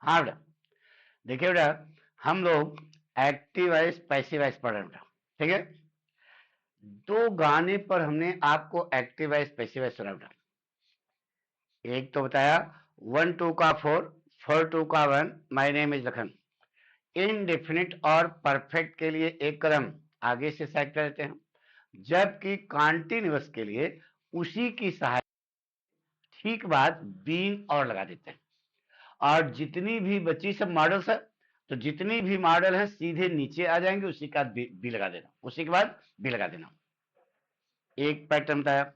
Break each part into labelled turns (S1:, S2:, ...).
S1: हाँ बेटा, देखिए बेटा, हम लोग एक्टिव वॉइस पैसिव वॉइस पढ़ रहे हैं बेटा, ठीक है। दो गाने पर हमने आपको एक्टिव वॉइस पैसिव वॉइस सुना बेटा। एक तो बताया 1 2 का 4, 4 2 का 1, my name is Lakhan. Indefinite और परफेक्ट के लिए एक कदम आगे से सेट कर देते हैं, जबकि कॉन्टिन्यूअस के लिए उसी की सहायता ठीक बाद बीन और लगा देते हैं। और जितनी भी बची सब मॉडल्स है, तो जितनी भी मॉडल है सीधे नीचे आ जाएंगे, उसी के बाद बी लगा देना, उसी के बाद बी लगा देना। एक पैटर्न बताया।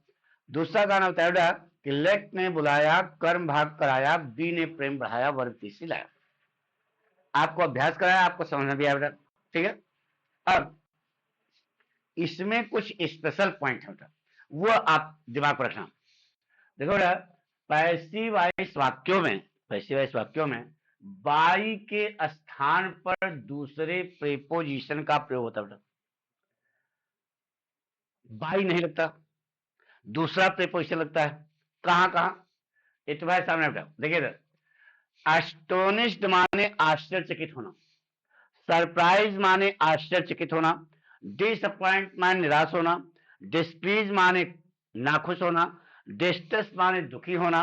S1: दूसरा गाना बताया बेटा कि लेट ने बुलाया, कर्म भाग कराया, बी ने प्रेम बढ़ाया, वर्ग तीसरी लाया। आपको अभ्यास कराया, आपको समझ में भी आया बेटा, ठीक है। अब इसमें कुछ स्पेशल पॉइंट है बेटा, वो आप दिमाग पर रखना। देखो बेटा, पैसिव वॉइस वाक्यों में, पैसिव वॉइस वाक्यों में बाई के स्थान पर दूसरे प्रीपोजिशन का प्रयोग होता है बेटा। बाई नहीं लगता, दूसरा प्रीपोजिशन लगता है। कहां कहां? ये तुम्हारे सामने बेटा, देखिए, एस्टोनिश्ड माने आश्चर्यचकित होना, सरप्राइज माने आश्चर्यचकित होना, डिसअपॉइंट माने निराश होना, डिस्प्लीज माने नाखुश होना, डिस्ट्रेस माने दुखी होना,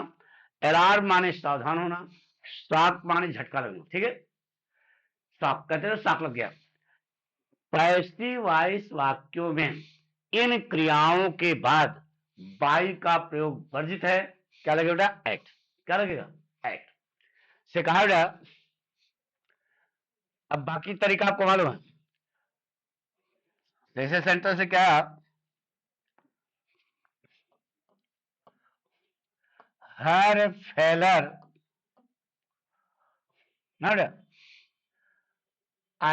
S1: अलार्म माने सावधान होना, शॉक माने झटका लगना, ठीक है। शॉक कहते हैं, शॉक लग गया। पैसिव वॉइस वाक्यों में इन क्रियाओं के बाद बाई का प्रयोग वर्जित है। क्या लगेगा बेटा? एक्ट। क्या लगेगा? एक्ट से कहा बेटा। अब बाकी तरीका आपको मालूम है, जैसे सेंटर से क्या, हर फेलर ना बेटा,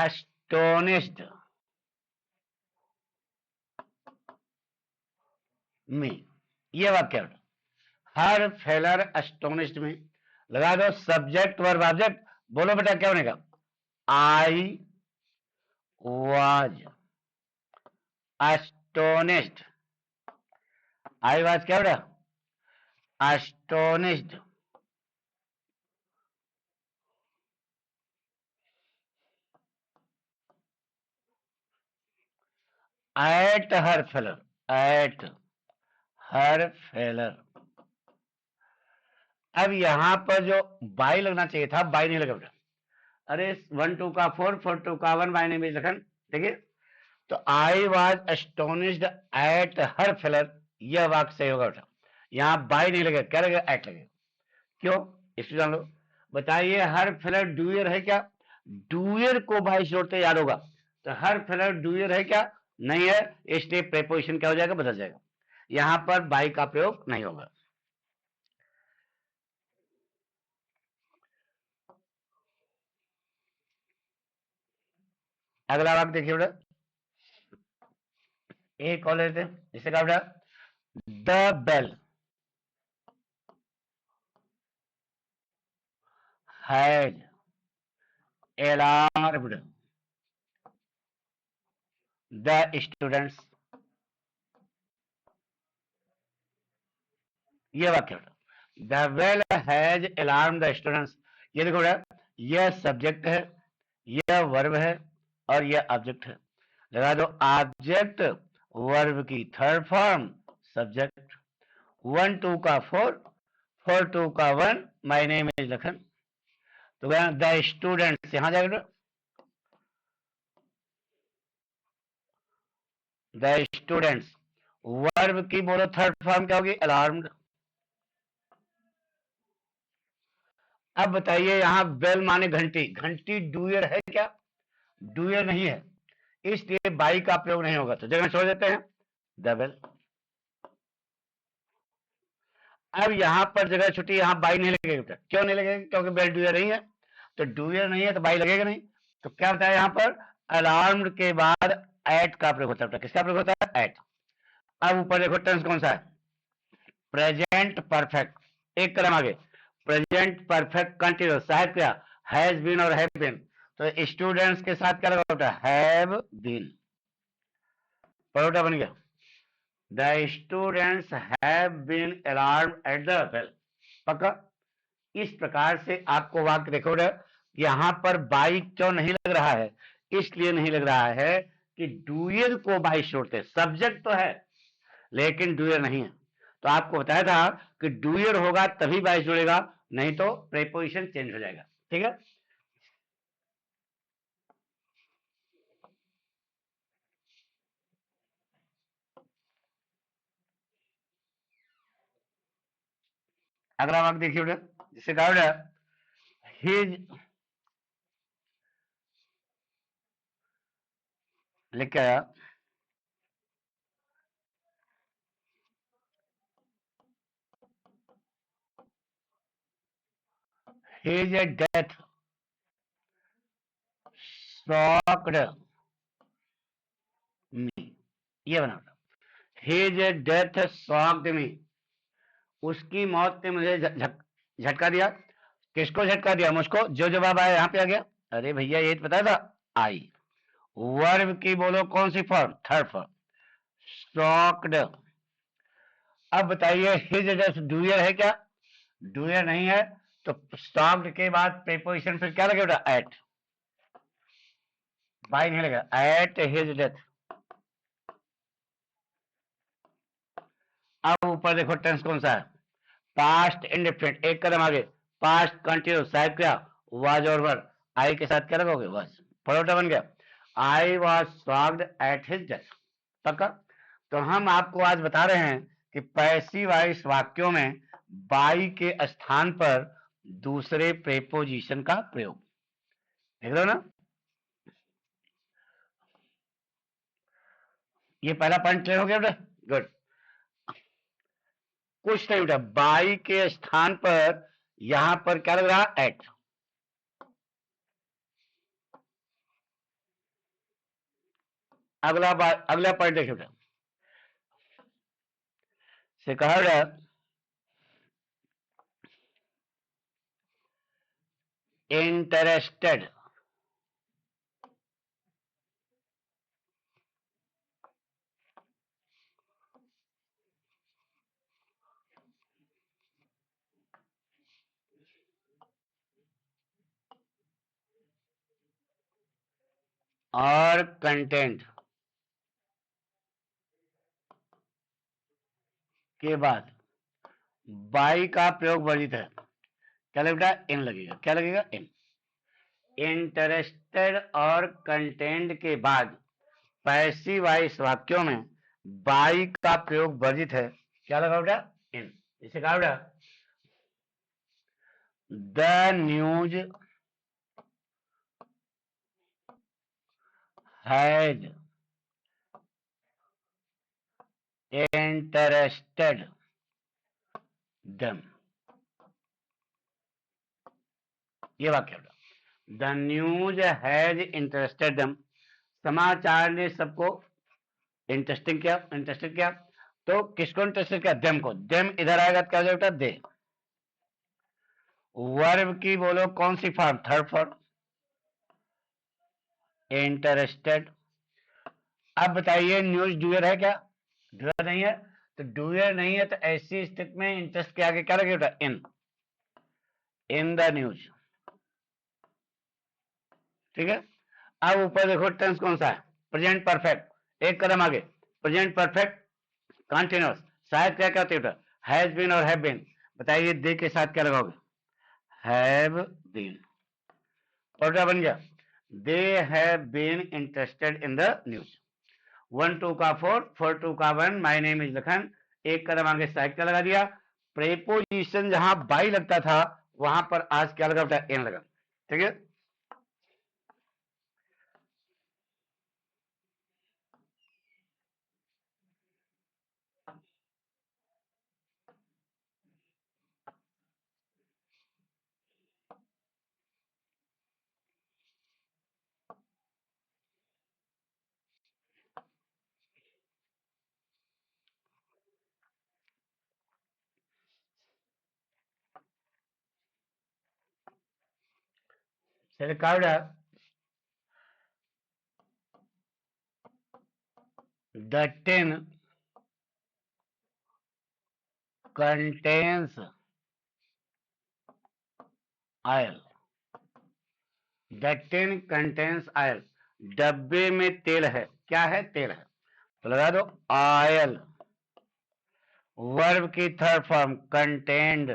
S1: एस्टोनिश्ड में, ये वाक्य बेटा, हर फेलर एस्टोनिश्ड में। लगा दो सब्जेक्ट वर्ब ऑब्जेक्ट, बोलो बेटा क्या बनेगा? I was astonished. I was क्या बेटा? Astonished at her failure, at her failure. अब यहां पर जो बाई लगना चाहिए था, बाई नहीं लगा बेटा। अरे 1 2 का 4, 4 2 का 1, माय नेम इज लखन, देखिए। तो I was astonished at her failure, यह वाक्य सही होगा बेटा। यहां बाई नहीं लगेगा, क्या लगेगा? एट लगेगा। क्यों? इसलिए जान लो। बताइए, हर फेलर डूयर है क्या? डूयर को बाई जोड़ते याद होगा, तो हर फेलर डूयर है क्या? नहीं है, इसलिए प्रेपोजिशन क्या हो जाएगा? बदल जाएगा। यहां पर बाई का प्रयोग नहीं होगा। अगला वाक्य देखिए बेटा, एक और लेते हैं, जिसे कहा बेटा the bell had alarmed the students। ये वाक्य the bell has alarm the students. ये देखो बेटा, यह सब्जेक्ट है, यह वर्ब है, और यह ऑब्जेक्ट है। लगा दो ऑब्जेक्ट वर्ब की थर्ड फॉर्म सब्जेक्ट। 1 2 का 4, 4 2 का 1, माय नेम इज लखन। तो द स्टूडेंट्स यहां जाएगा, द स्टूडेंट्स। वर्ब की बोलो थर्ड फॉर्म क्या होगी? अलार्म्ड। अब बताइए, यहां बेल माने घंटी, घंटी डूयर है क्या? डूयर नहीं है, इसलिए बाई का प्रयोग नहीं होगा, तो जगह छोड़ देते हैं द बेल। अब यहां पर जगह छुट्टी, यहां बाई नहीं लगेगा बेटा। क्यों नहीं लगेगा? क्योंकि बेल डूयर नहीं है, तो डूयर नहीं है तो बाई लगेगा नहीं। तो क्या बताया यहां पर? अलार्म्ड के बाद एट का प्रयोग होता है। किसका प्रयोग होता है? एट। अब ऊपर देखो टेंस कौन सा है? Present perfect. एक कदम आगे, प्रेजेंट परफेक्ट कंटिन्यूस सहायक क्रिया हैज बीन और हैव बीन। तो स्टूडेंट्स के साथ क्या लगा होता है? Have been. परोटा बन गया। The students have been alarm at the bell. पक्का? इस प्रकार से आपको वाक्य देखो ना, यहां पर बाई क्यों नहीं लग रहा है, इसलिए नहीं लग रहा है कि डूयर को बाई छोड़ते, सब्जेक्ट तो है लेकिन डूयर नहीं है। तो आपको बताया था कि डूयर होगा तभी बाई जुड़ेगा, नहीं तो प्रेपोजिशन चेंज हो जाएगा। ठीक है, अगला वाक्य देखिए बेटा, जिसे कहा बेटा हिज, लिख के आया, हिज डेथ शॉक्ड मी, ये बना बेटा, हिज डेथ शॉक्ड मी, उसकी मौत ने मुझे झटका दिया। किसको झटका दिया, मुझको। जो जवाब आया यहाँ पे आ गया। अरे भैया ये तो पता था, आई। वर्ब की बोलो कौन सी फॉर्म, थर्ड फॉर्म, शॉक्ड। अब बताइए हिज डेथ डूयर है क्या, डूयर नहीं है, तो शॉक्ड के बाद प्रीपोजिशन फिर क्या लगेगा, एट, बाई नहीं लगेगा, एट हिज डेथ। अब ऊपर देखो टेंस कौन सा है, पास्ट इंडेफिनिट, एक कदम आगे, पास्ट कंटिन्यूस, साहिब क्या, वाज और वर, आई के साथ क्या लगोगे, वाज, परोटा बन गया। I was shocked at his death, पक्का। तो हम आपको आज बता रहे हैं कि पैसिव वॉइस वाक्यों में बाई के स्थान पर दूसरे प्रेपोजिशन का प्रयोग, देख रहे हो ना। ये पहला पॉइंट क्लियर हो गया बेटा, गुड। कुछ नहीं बेटा, बाई के स्थान पर यहां पर क्या लग रहा, एट। अगला पॉइंट देखिए बेटा, से कहा बेटा इंटरेस्टेड, और कंटेंट के बाद बाई का प्रयोग वर्जित है, क्या लगेगा, इन लगेगा, क्या लगेगा, इन। इंटरेस्टेड और कंटेंट के बाद पैसिव वॉइस वाक्यों में बाई का प्रयोग वर्जित है, क्या लगा बेटा, इन। इसे कहा बेटा the news has interested them, ये वाक्य बेटा, the news has interested them, समाचार ने सबको इंटरेस्टिंग किया, इंटरेस्टेड किया। तो किसको इंटरेस्टेड किया, देम को, देम इधर आएगा तो क्या हो जाएगा, दे। वर्ब की बोलो कौन सी फॉर्म, थर्ड फॉर्म, इंटरेस्टेड। अब बताइए न्यूज डूयर है क्या, डूयर नहीं है, तो डूयर नहीं है तो ऐसी स्थिति में इंटरेस्ट के आगे क्या लगेगा, इन, इन द न्यूज। ठीक है, अब ऊपर देखो टेंस कौन सा है, प्रेजेंट परफेक्ट, एक कदम आगे, प्रेजेंट परफेक्ट कंटिन्यूअस, शायद क्या कहते हैं, हैज बीन और हैव बीन। बताइए दे के साथ क्या लगाओगे, हैव बीन, और क्या बन गया, they have been interested in the news. 1 2 का 4, 4 2 का 1, माय नेम इज लखन, एक कदम आगे साइड का लगा दिया। प्रेपोजिशन जहां बाई लगता था वहां पर आज क्या लगा बेटा, एन लगा। ठीक है, चलिए कहा बेटा the ten contains oil, the tin contains oil, डब्बे में तेल है, क्या है, तेल है, तो लगा दो ऑयल। वर्ब की थर्ड फॉर्म कंटेंड।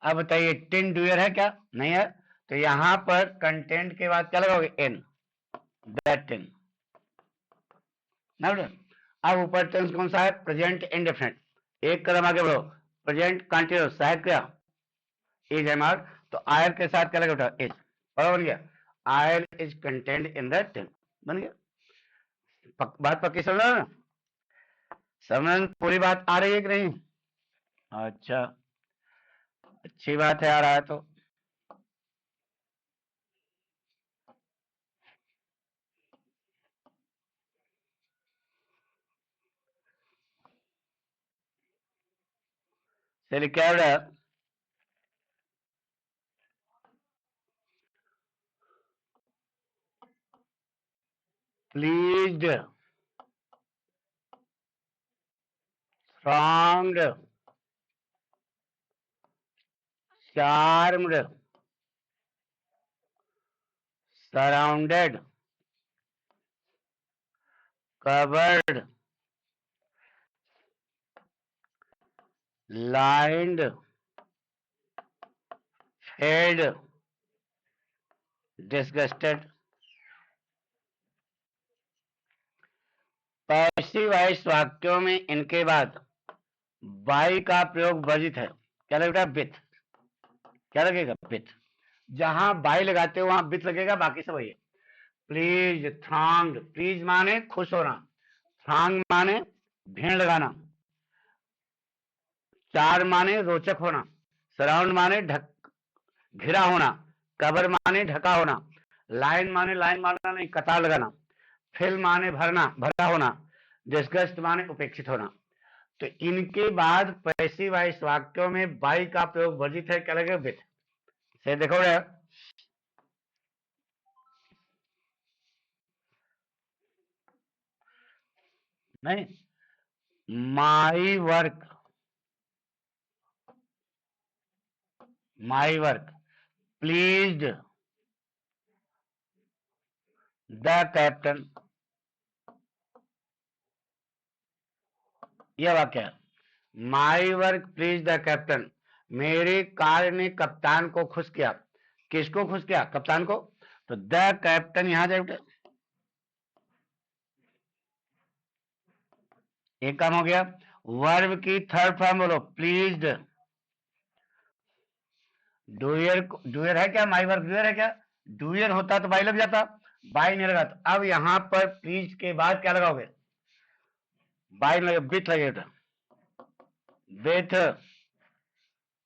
S1: अब बताइए टिन डुअर है क्या, नहीं है, तो यहां पर कंटेंट के बाद क्या लगाओगे, इन, दैट टिन। अब ऊपर टेंस कौन सा है, प्रेजेंट इंडेफिनिट। एक कदम आगे बढ़ो, प्रेजेंट कंटिन्यूअस सहायक क्रिया इज एम आर, तो आयल के साथ क्या लगा बेटा, इज, और बन गया oil is content in the tin, बन गया। बात पक्की समझ रहे हो ना, समझ पूरी बात आ रही है कि नहीं, अच्छा अच्छी बात है, आ रहा है तो। चलिए क्या हो रहा है, pleased, thronged, charmed, surrounded, covered, lined, fed, disgusted। Passive voice वाक्यों में इनके बाद बाई का प्रयोग वर्जित है, क्या लगेगा, विथ, क्या लगेगा, विथ। जहां बाई लगाते हो वहां विथ लगेगा, बाकी सब वही है। प्लीज, थ्रॉन्ग, प्लीज माने खुश होना, थ्रॉन्ग माने भीड़ लगाना, चार माने रोचक होना, सराउंड माने ढक, घिरा होना, कवर माने ढका होना, लाइन माने लाइन मारना नहीं, कतार लगाना, फिल माने भरना, भरा होना, डिस्गस्ट माने उपेक्षित होना। तो इनके बाद पैसिव वॉइस वाक्यों में बाई का प्रयोग वर्जित है, क्या लगेगा, विथ। से देखो रे, नहीं, my work, my work pleased the captain, यह वाक्य है, my work please the captain, मेरे कार्य ने कप्तान को खुश किया, किसको खुश किया, कप्तान को, तो द कैप्टन यहां जाए बेटा, एक काम हो गया। वर्ब की थर्ड फॉर्म बोलो, प्लीज्ड, डूयर, डूयर है क्या, माई वर्क डूयर है क्या, डूयर होता तो बाई लग जाता, बाई नहीं लगा, तो अब यहां पर प्लीज के बाद क्या लगाओगे, बाई लगे, विथ लगेगा, विथ,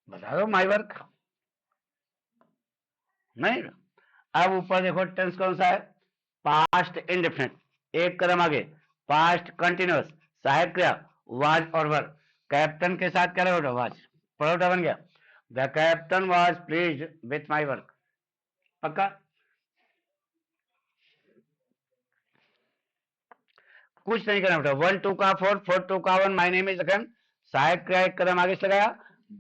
S1: बता दो माई वर्क, नहीं। अब ऊपर देखो टेंस कौन सा है, पास्ट इंडेफिनिट, एक कदम आगे, पास्ट कंटिन्यूअस सहायक क्रिया वाज और वर, कैप्टन के साथ क्या लगा, वाज, परोटा बन गया, the captain was pleased with my work, पक्का। कुछ नहीं करना बेटा, 1 2 का 4 4 2 का 1, माय नेम इज अगन, सहायक क्रिया एक कदम आगे से लगाया,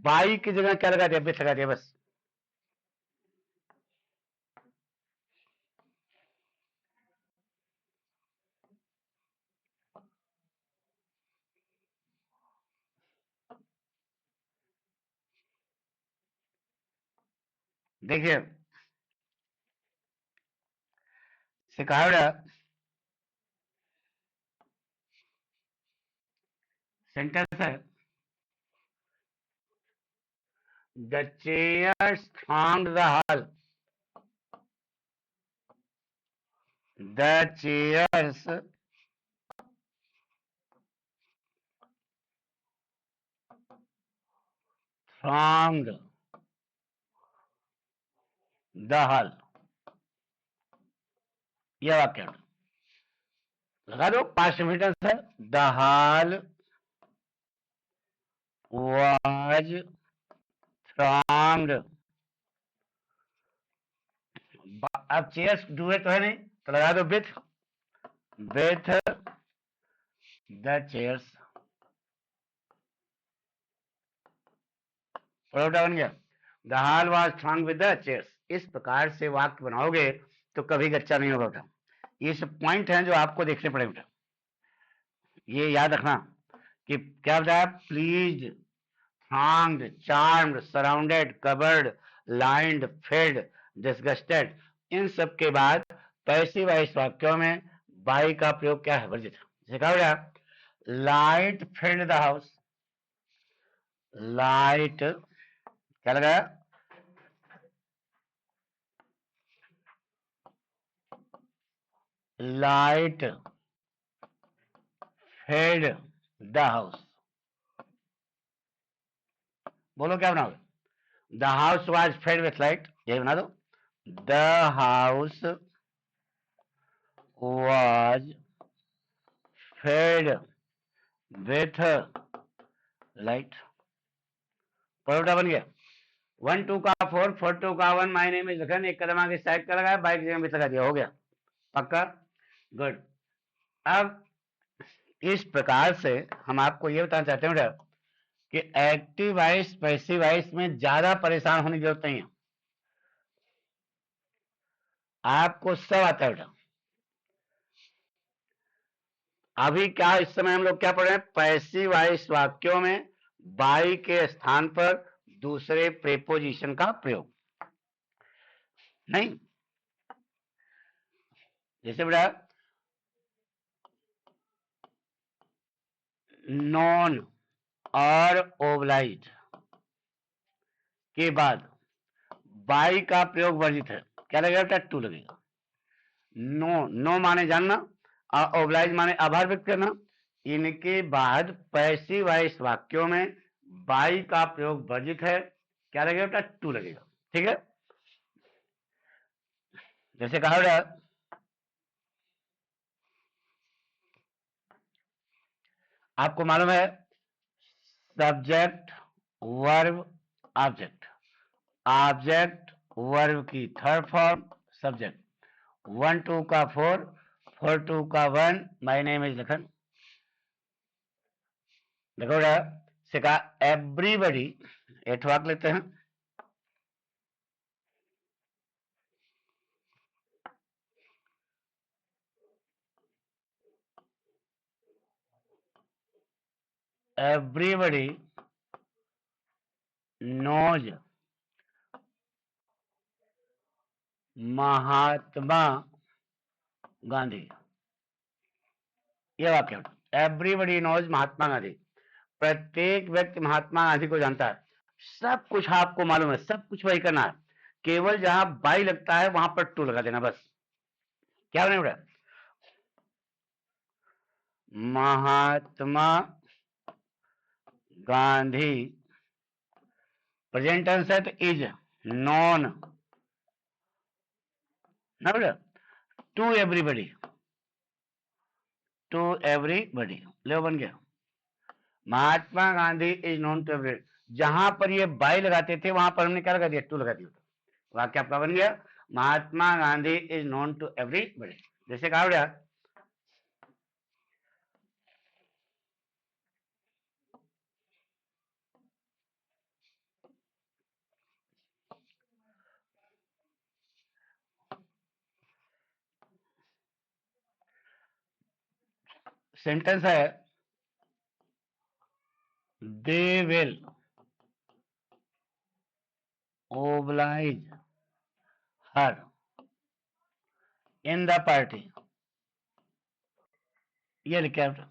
S1: बाई की जगह क्या लगा दिया, विथ लगा दिया, बस। देखिए सिखाया सेंटेंस है, the chairs thronged the hall, the chairs thronged the hall, यह वाक्य है। लगा दो, पास्ट इंफिनिटिव है, द हॉल वाज thronged, अब चेयर्स डूए तो है नहीं, तो लगा दो विथ द चेयर्स, परोठा बन गया। The hall was throng with the chairs. इस प्रकार से वाक्य बनाओगे तो कभी कच्चा नहीं होगा बेटा। ये सब पॉइंट हैं जो आपको देखने पड़ेंगे बेटा, ये याद रखना कि क्या बताया, please, thronged, charmed, surrounded, covered, lined, filled, disgusted। इन सब के बाद पैसिव वॉइस वाक्यों में बाई का प्रयोग क्या है, वर्जित है। जैसे कहा गया light filled the house. Light क्या लगाया, लाइट फिल्ड द हाउस। बोलो क्या बनाओगे, the house was filled with light, यही बना दो। The house was filled with light. Paratha बन गया। 1 2 का 4 4 2 का 1, माय नेम इज लखन, एक कदम आगे साइड का लगाया, बाइक जगह भी लगा दिया, हो गया पक्का, गुड। अब इस प्रकार से हम आपको ये बताना चाहते हैं बेटा कि एक्टिव वॉइस पैसिव वॉइस में ज्यादा परेशान होने की जरूरत नहीं है, आपको सब आता है बेटा। अभी क्या इस समय हम लोग क्या पढ़ रहे हैं, पैसिव वॉइस वाक्यों में बाई के स्थान पर दूसरे प्रेपोजिशन का प्रयोग। नहीं, जैसे बेटा नॉन और ओब्लाइज के बाद बाई का प्रयोग वर्जित है, क्या लगेगा बेटा, टू लगेगा। नो, नो माने जानना और ओब्लाइज माने आभार व्यक्त करना। इनके बाद पैसिव वॉइस वाक्यों में बाई का प्रयोग वर्जित है, क्या लगेगा बेटा, टू लगेगा। ठीक है, जैसे कहा बेटा आपको मालूम है subject verb object, object verb की थर्ड फॉर्म सब्जेक्ट। 1 2 का 4 4 2 का 1, माय नेम इज लखन। देखो बेटा से कहा एवरीबडी, एक वाक्य लेते हैं, everybody knows महात्मा गांधी। यह वाक्य, एवरीबडी नोज महात्मा गांधी, प्रत्येक व्यक्ति महात्मा गांधी को जानता है। सब कुछ आपको मालूम है, सब कुछ वही करना है, केवल जहां बाई लगता है वहां पर टू लगा देना बस। क्या बने बेटा, महात्मा गांधी, प्रेजेंट टेंस है तो इज नॉन ना बेटा, टू एवरीबडी, टू एवरीबडी, ले बन गया, Mahatma Gandhi is known to everybody. जहां पर ये बाई लगाते थे वहां पर हमने क्या लगा दिया, टू लगा दिया, वाक्य आपका बन गया Mahatma Gandhi is known to everybody. जैसे कहा बेटा सेंटेंस है they will oblige her in the party. ये लिखा है,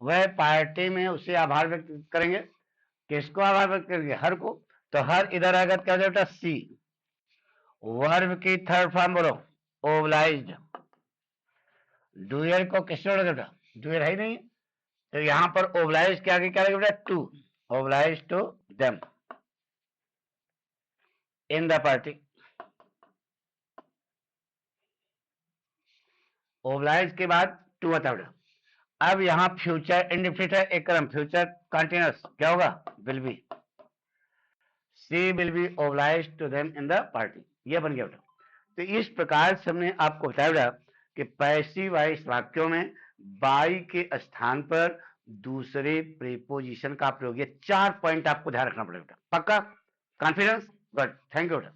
S1: वह पार्टी में उसे आभार व्यक्त करेंगे। किसको आभार व्यक्त करेंगे, हर को। तो हर इधर आएगा क्या बेटा, सी। वर्ब की थर्ड फॉर्म बोलो, ओब्लाइज्ड। डूयर को किससे जोड़ोगे बेटा, डूयर है ही नहीं, तो यहां पर ओब्लाइज के आगे क्या लगेगा बेटा, to, oblige to them in the party. Oblige के बाद टू आता बेटा। अब यहां फ्यूचर इंडिफिनिट है, एक कदम फ्यूचर कंटिन्यूअस, क्या होगा, will be, she will be oblige to them in the party. ये बन गया बेटा। तो इस प्रकार से हमने आपको बताया बेटा कि पैसिव वॉइस वाक्यों में बाई के स्थान पर दूसरे प्रीपोजिशन का प्रयोग, ये 4 पॉइंट आपको ध्यान रखना पड़ेगा। पक्का? कॉन्फिडेंस? गुड, थैंक यू बेटा।